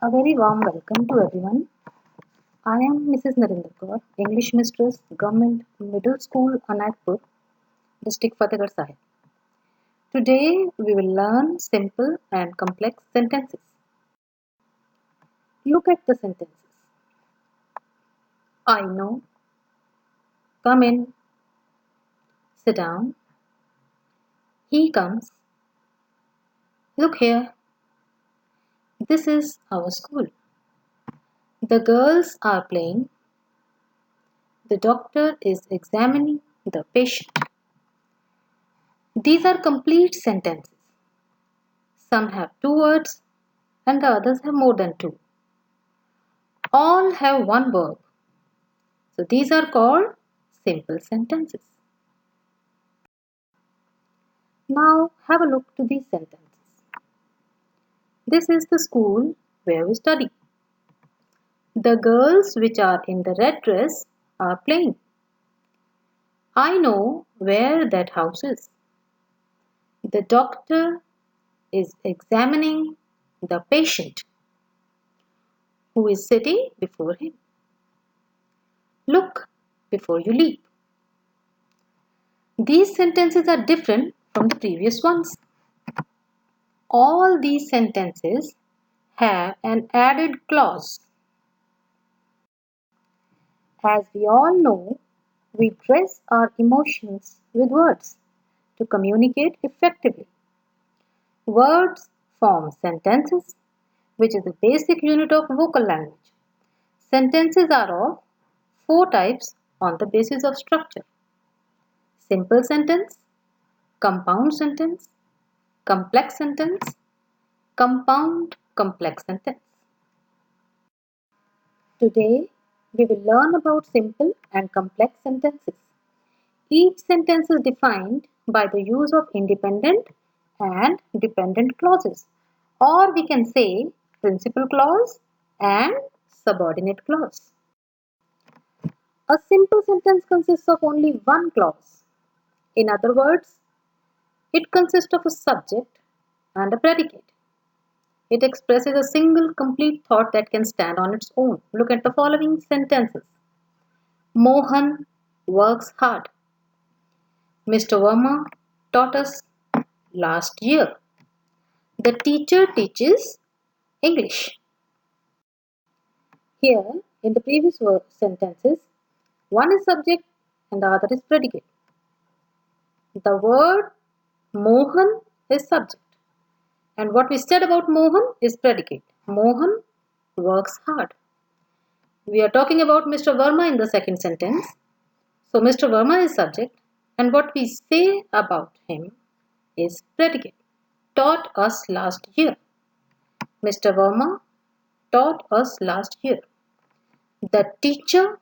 A very warm welcome to everyone. I am Mrs. Narinder Kaur, English Mistress, Government Middle School, Anakpur, District Fatehgarh Sahib. Today we will learn simple and complex sentences. Look at the sentences. I know. Come in. Sit down. He comes. Look here. This is our school. The girls are playing. The doctor is examining the patient. These are complete sentences. Some have two words and the others have more than two. All have one verb. So these are called simple sentences. Now have a look to these sentences. This is the school where we study. The girls which are in the red dress are playing. I know where that house is. The doctor is examining the patient who is sitting before him. Look before you leap. These sentences are different from the previous ones. All these sentences have an added clause. As we all know, we dress our emotions with words to communicate effectively. Words form sentences, which is the basic unit of vocal language. Sentences are of four types on the basis of structure: simple sentence, compound sentence, complex sentence, compound complex sentence. Today, we will learn about simple and complex sentences. Each sentence is defined by the use of independent and dependent clauses, or we can say principal clause and subordinate clause. A simple sentence consists of only one clause. In other words, it consists of a subject and a predicate. It expresses a single complete thought that can stand on its own. Look at the following sentences. Mohan works hard. Mr. Verma taught us last year. The teacher teaches English. Here, in the previous sentences, one is subject and the other is predicate. The word Mohan is subject. And what we said about Mohan is predicate. Mohan works hard. We are talking about Mr. Verma in the second sentence. So Mr. Verma is subject and what we say about him is predicate. Taught us last year. Mr. Verma taught us last year. The teacher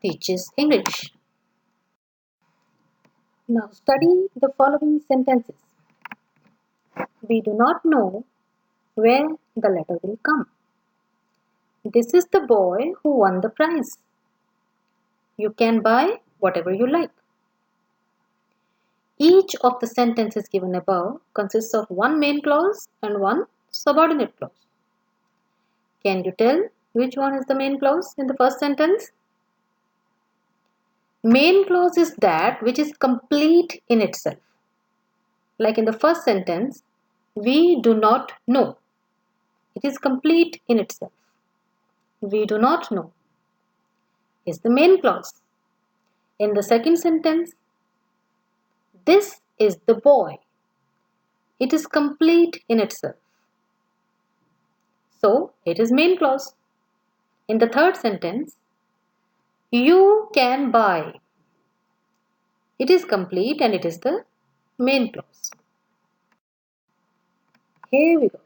teaches English. Now study the following sentences. We do not know where the letter will come. This is the boy who won the prize. You can buy whatever you like. Each of the sentences given above consists of one main clause and one subordinate clause. Can you tell which one is the main clause in the first sentence? Main clause is that which is complete in itself. Like in the first sentence, we do not know. It is complete in itself. We do not know is the main clause. In the second sentence, this is the boy. It is complete in itself. So, it is main clause. In the third sentence, you can buy. It is complete and it is the main clause. Here we go.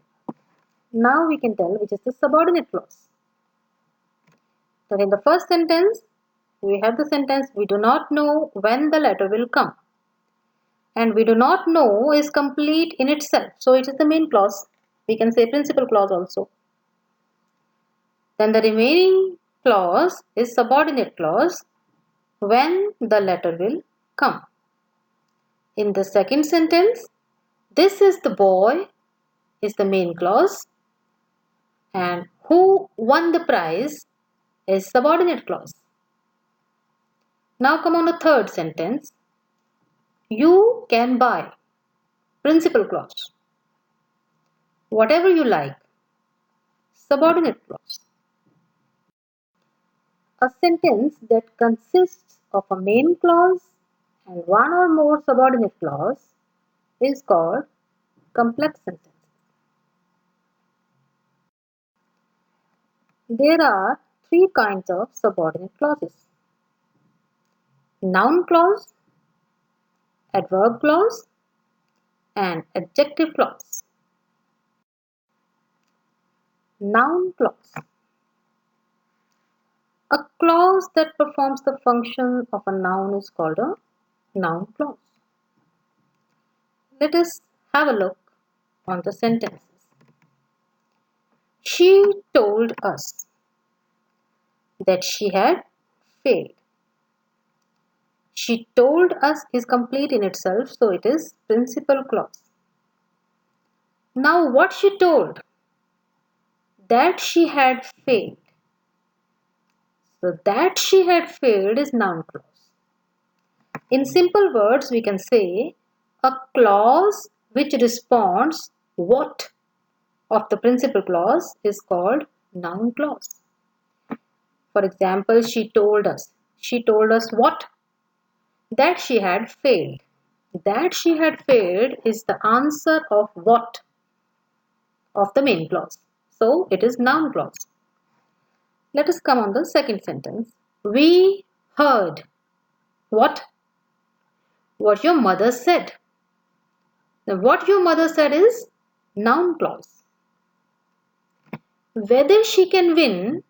Now we can tell which is the subordinate clause. So in the first sentence, we have the sentence, we do not know when the letter will come. And we do not know is complete in itself. So it is the main clause. We can say principal clause also. Then the remaining clause is subordinate clause, when the letter will come. In the second sentence, this is the boy is the main clause And who won the prize is subordinate clause. Now come on the third sentence. You can buy, principal clause. Whatever you like, subordinate clause. A sentence that consists of a main clause and one or more subordinate clause is called complex sentence. There are three kinds of subordinate clauses: noun clause, adverb clause, and adjective clause. Noun clause. A clause that performs the function of a noun is called a noun clause. Let us have a look on the sentences. She told us that she had failed. She told us is complete in itself, so it is principal clause. Now what she told? That she had failed. So that she had failed is noun clause. In simple words, we can say a clause which responds what of the principal clause is called noun clause. For example, she told us. She told us what? That she had failed. That she had failed is the answer of what of the main clause. So it is noun clause. Let us come on the second sentence. We heard what? What your mother said. Now what your mother said is noun clause. Whether she can win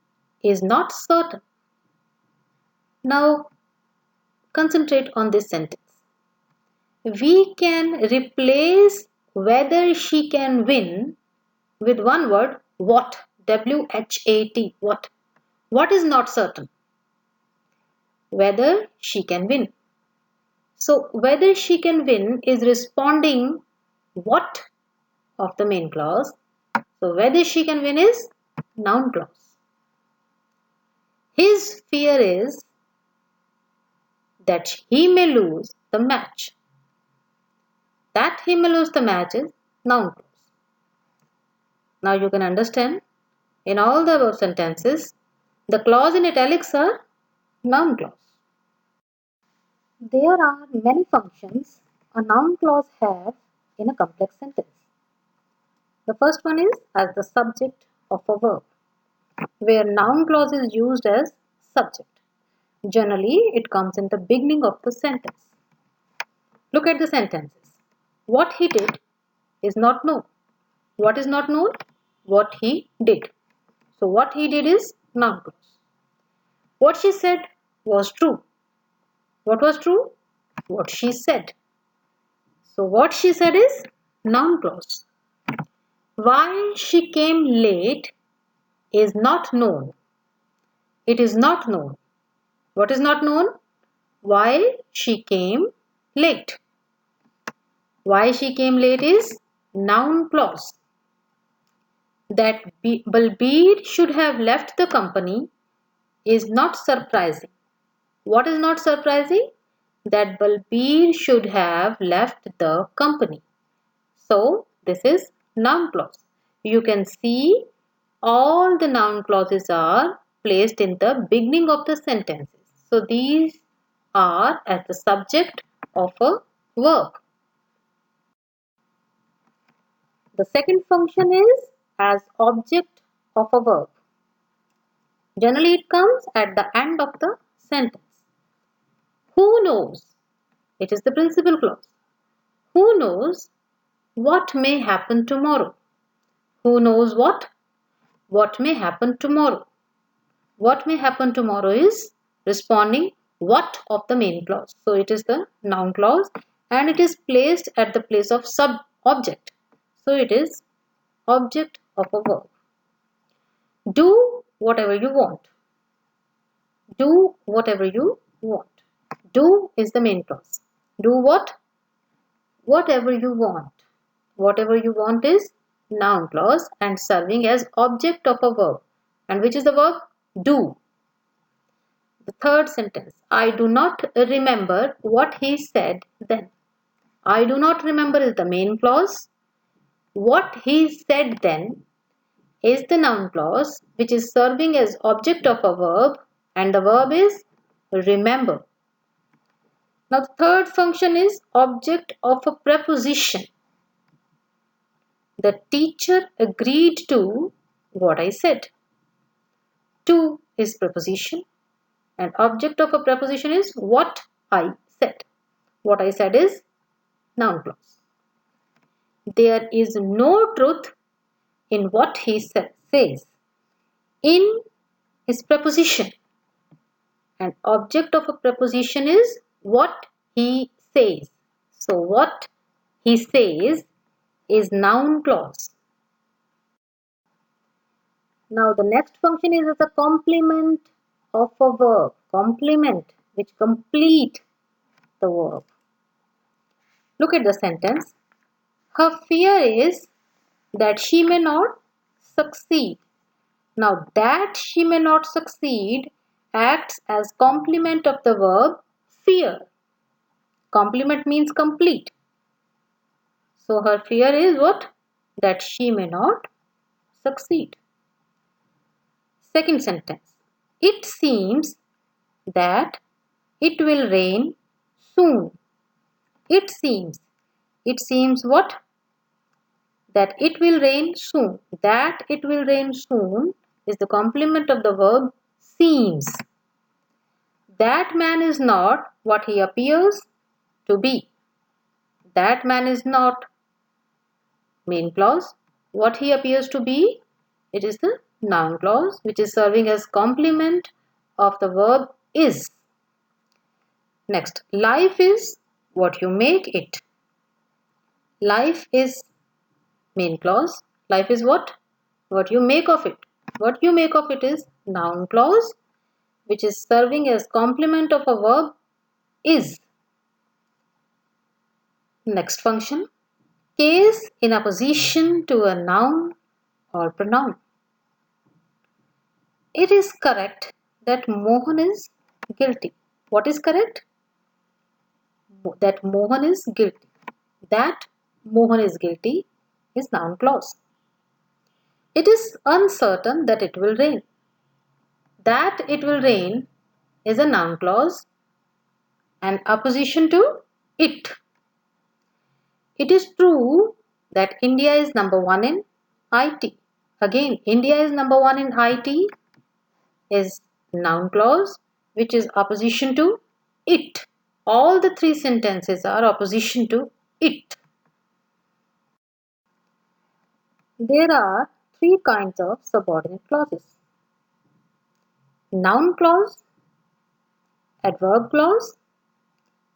is not certain. Now concentrate on this sentence. We can replace whether she can win with one word, what, W-H-A-T, what. What is not certain? Whether she can win. So whether she can win is responding what of the main clause. So whether she can win is noun clause. His fear is that he may lose the match. That he may lose the match is noun clause. Now you can understand in all the above sentences, the clause in italics are noun clause. There are many functions a noun clause has in a complex sentence. The first one is as the subject of a verb, where noun clause is used as subject. Generally, it comes in the beginning of the sentence. Look at the sentences. What he did is not known. What is not known? What he did. So what he did is noun clause. What she said was true. What was true? What she said. So what she said is noun clause. Why she came late is not known. It is not known. What is not known? Why she came late. Why she came late is noun clause. That Balbir should have left the company is not surprising. What is not surprising? That Balbir should have left the company. So this is noun clause. You can see all the noun clauses are placed in the beginning of the sentences. So these are as the subject of a verb. The second function is as object of a verb. Generally it comes at the end of the sentence. Who knows? It is the principal clause. Who knows what may happen tomorrow? Who knows what? What may happen tomorrow? What may happen tomorrow is responding what of the main clause. So it is the noun clause and it is placed at the place of sub-object. So it is object of a verb. Do whatever you want. Do whatever you want. Do is the main clause. Do what? Whatever you want. Whatever you want is noun clause and serving as object of a verb. And which is the verb? Do. The third sentence, I do not remember what he said then. I do not remember is the main clause. What he said then is the noun clause which is serving as object of a verb, and the verb is remember. Now the third function is object of a preposition. The teacher agreed to what I said. To is preposition and object of a preposition is what I said. What I said is noun clause. There is no truth in what he says. In is preposition and object of a preposition is what he says. So what he says is noun clause. Now the next function is as a complement of a verb. Complement which complete the verb. Look at the sentence. Her fear is that she may not succeed. Now that she may not succeed acts as complement of the verb fear. Complement means complete. So her fear is what? That she may not succeed. Second sentence. It seems that it will rain soon. It seems. It seems what? That it will rain soon. That it will rain soon is the complement of the verb seems. That man is not what he appears to be. That man is not main clause. What he appears to be, it is the noun clause which is serving as complement of the verb is. Next, life is what you make it. Life is main clause. Life is what? What you make of it. What you make of it is noun clause which is serving as complement of a verb is. Next function, case in opposition to a noun or pronoun. It is correct that Mohan is guilty. What is correct? That Mohan is guilty. That Mohan is guilty is noun clause. It is uncertain that it will rain. That it will rain is a noun clause and opposition to it. It is true that India is number one in IT. Again, India is number one in IT is noun clause which is opposition to it. All the three sentences are opposition to it. There are three kinds of subordinate clauses. Noun clause, adverb clause,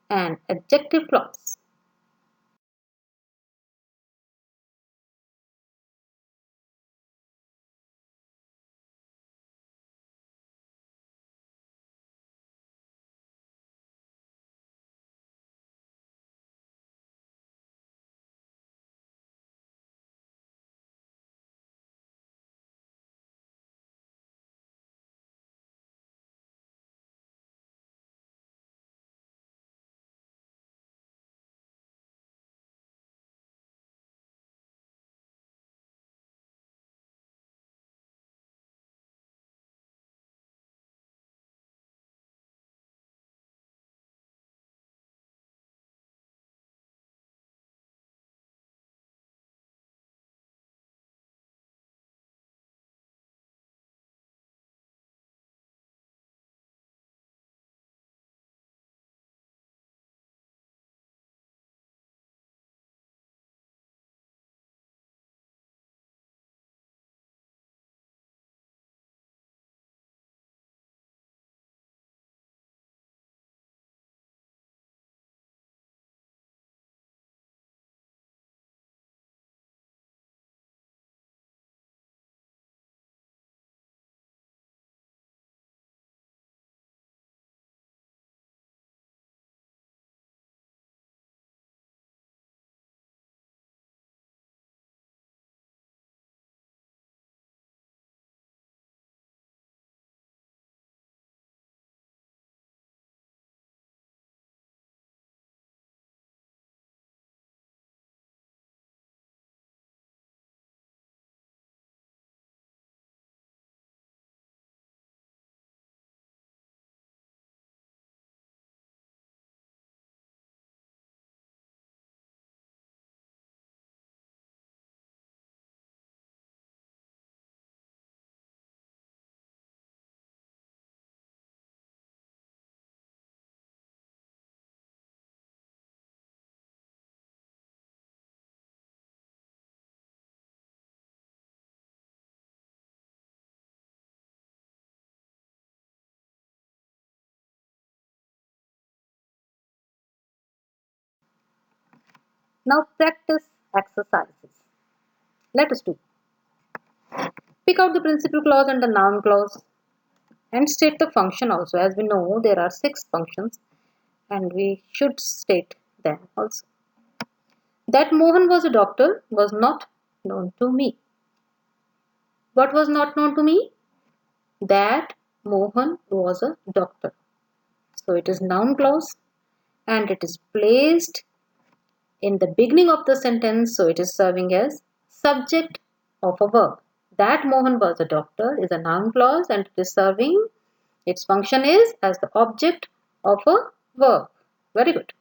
and adjective clause. Now practice exercises. Let us do. Pick out the principal clause and the noun clause and state the function also. As we know, there are 6 functions and we should state them also. That Mohan was a doctor was not known to me. What was not known to me? That Mohan was a doctor. So it is noun clause and it is placed in the beginning of the sentence, so it is serving as subject of a verb. That Mohan was a doctor is a noun clause and it is serving, its function is as the object of a verb. Very good.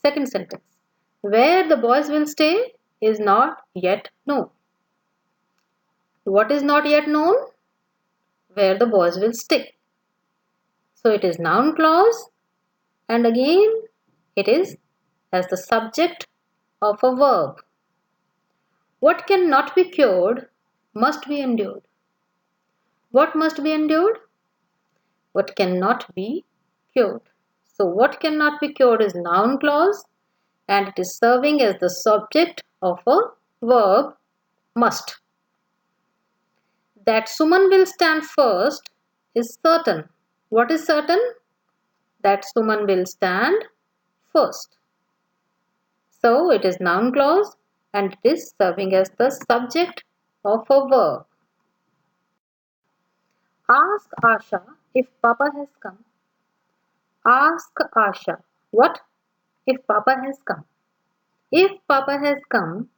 Second sentence. Where the boys will stay is not yet known. What is not yet known? Where the boys will stay. So it is noun clause and again it is as the subject of a verb. What cannot be cured must be endured. What must be endured? What cannot be cured. So what cannot be cured is noun clause and it is serving as the subject of a verb must. That Suman will stand first is certain. What is certain? That Suman will stand first. So it is noun clause and it is serving as the subject of a verb. Ask Asha if Papa has come. Ask Asha. What? If Papa has come. If Papa has come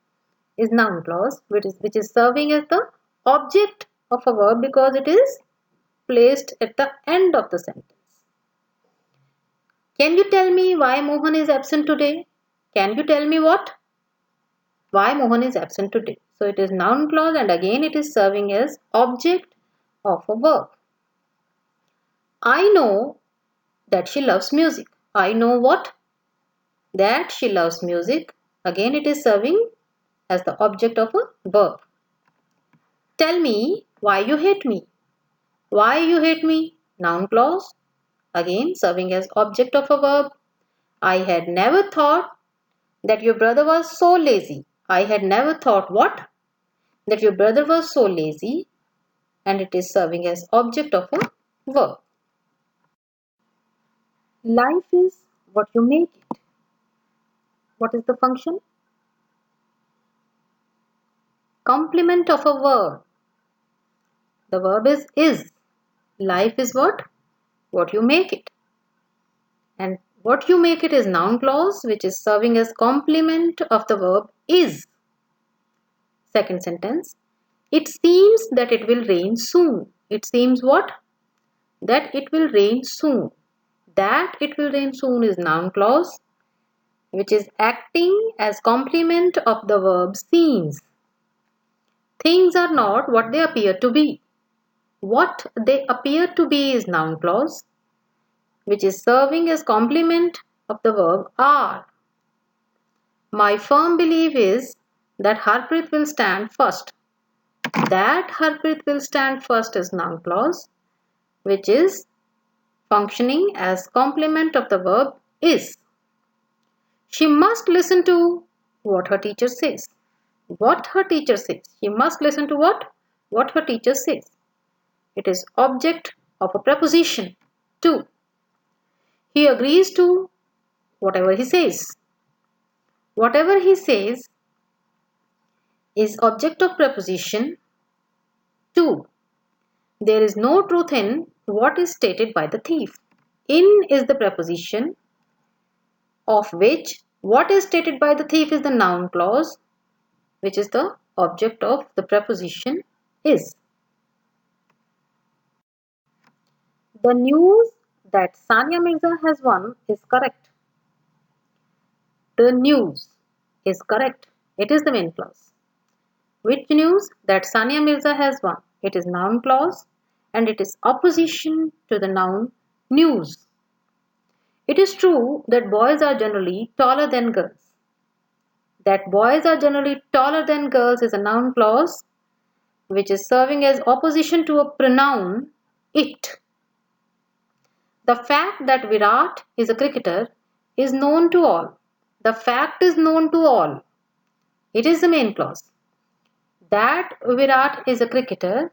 is noun clause which is serving as the object of a verb because it is placed at the end of the sentence. Can you tell me why Mohan is absent today? Can you tell me what? Why Mohan is absent today. So it is noun clause and again it is serving as object of a verb. I know that she loves music. I know what? That she loves music. Again it is serving as the object of a verb. Tell me why you hate me. Why you hate me? Noun clause. Again serving as object of a verb. I had never thought that your brother was so lazy. I had never thought what? That your brother was so lazy and it is serving as object of a verb. Life is what you make it. What is the function? Complement of a verb. The verb is. Life is what? What you make it. And what you make it is noun clause which is serving as complement of the verb is. Second sentence. It seems that it will rain soon. It seems what? That it will rain soon. That it will rain soon is noun clause which is acting as complement of the verb seems. Things are not what they appear to be. What they appear to be is noun clause which is serving as complement of the verb are. My firm belief is that Harpreet will stand first. That Harpreet will stand first is noun clause which is functioning as complement of the verb is. She must listen to what her teacher says. What her teacher says. She must listen to what? What her teacher says. It is object of a preposition to. He agrees to whatever he says. Whatever he says is object of preposition to. There is no truth in what is stated by the thief. In is the preposition of which what is stated by the thief is the noun clause which is the object of the preposition is. The news that Sania Mirza has won is correct. The news is correct. It is the main clause. Which news? That Sania Mirza has won. It is noun clause and it is opposition to the noun news. It is true that boys are generally taller than girls. That boys are generally taller than girls is a noun clause which is serving as opposition to a pronoun it. The fact that Virat is a cricketer is known to all. The fact is known to all. It is the main clause. That Virat is a cricketer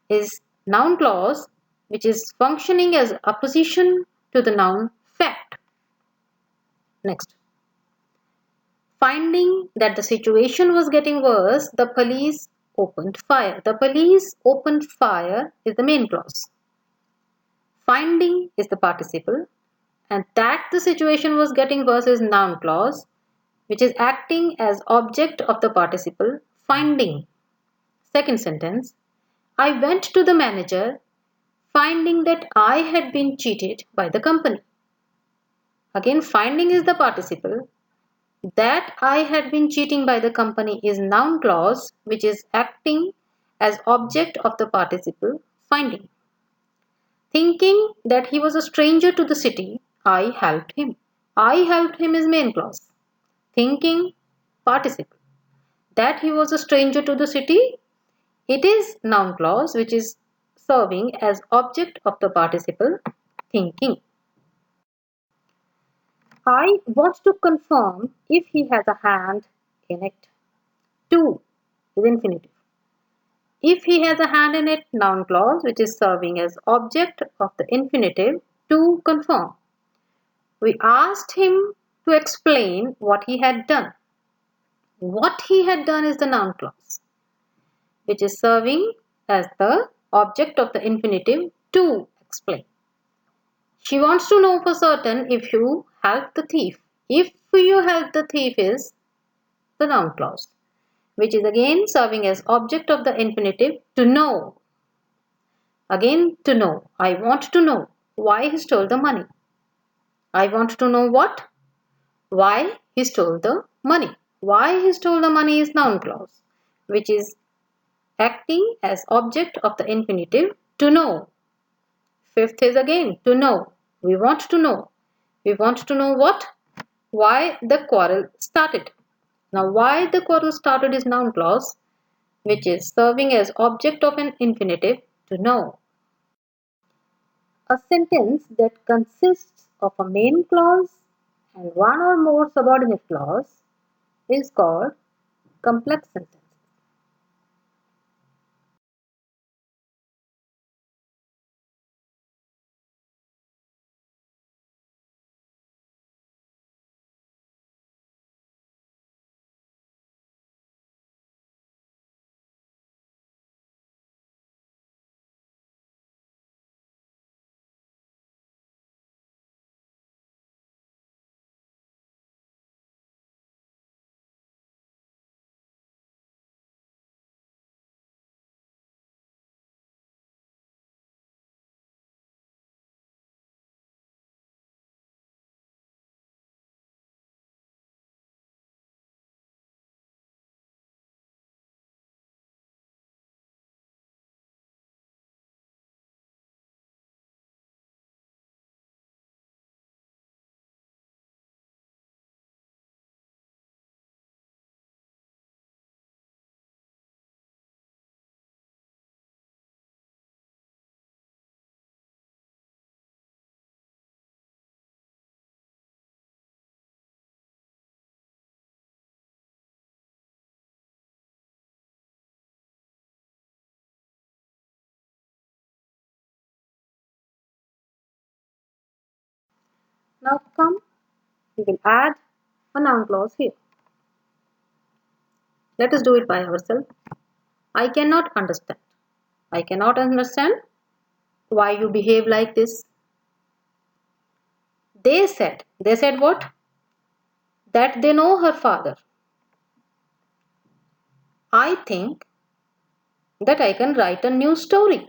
is noun clause, which is functioning as opposition to the noun fact. Next. Finding that the situation was getting worse, the police opened fire. The police opened fire is the main clause. Finding is the participle, and that the situation was getting worse is noun clause, which is acting as object of the participle finding. Second sentence, I went to the manager finding that I had been cheated by the company. Again, finding is the participle. That I had been cheating by the company is noun clause, which is acting as object of the participle finding. Thinking that he was a stranger to the city, I helped him. I helped him is main clause. Thinking, participle. That he was a stranger to the city, it is noun clause, which is serving as object of the participle thinking. I want to confirm if he has a hand in it. To is infinitive. If he has a hand in it, noun clause, which is serving as object of the infinitive to confirm. We asked him to explain what he had done. What he had done is the noun clause, which is serving as the object of the infinitive to explain. She wants to know for certain if you help the thief. If you help the thief is the noun clause, which is again serving as object of the infinitive to know. Again, to know. I want to know why he stole the money. I want to know what? Why he stole the money. Why he stole the money is noun clause, which is acting as object of the infinitive to know. Fifth is again to know. We want to know. We want to know what? Why the quarrel started. Now, why the quarrel started is noun clause, which is serving as object of an infinitive to know. A sentence that consists of a main clause and one or more subordinate clause is called complex sentence. Now come, we will add a noun clause here. Let us do it by ourselves. I cannot understand. I cannot understand why you behave like this. They said what? That they know her father. I think that I can write a new story.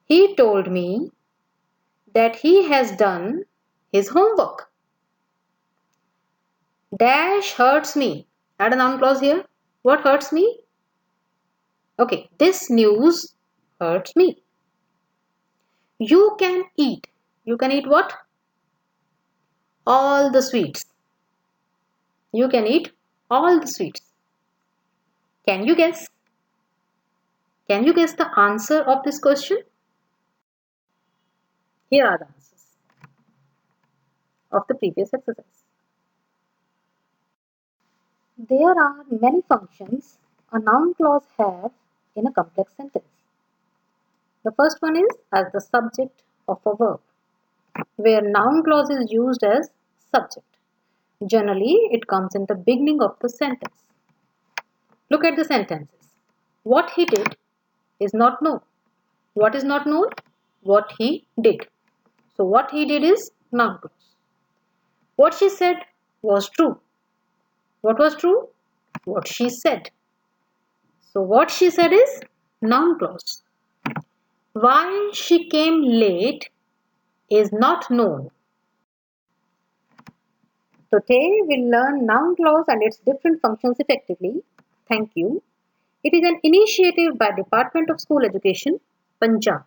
He told me that he has done his homework. Dash hurts me. Add a noun clause here. What hurts me? Okay, this news hurts me. You can eat. You can eat what? All the sweets. You can eat all the sweets. Can you guess? Can you guess the answer of this question? Here are the answers. of the previous exercise. There are many functions a noun clause has in a complex sentence. The first one is as the subject of a verb, where noun clause is used as subject. Generally, it comes in the beginning of the sentence. Look at the sentences. What he did is not known. What is not known? What he did. So what he did is noun clause. What she said was true. What was true? What she said. So what she said is noun clause. Why she came late is not known. Today we'll learn noun clause and its different functions effectively. Thank you. It is an initiative by Department of School Education, Punjab.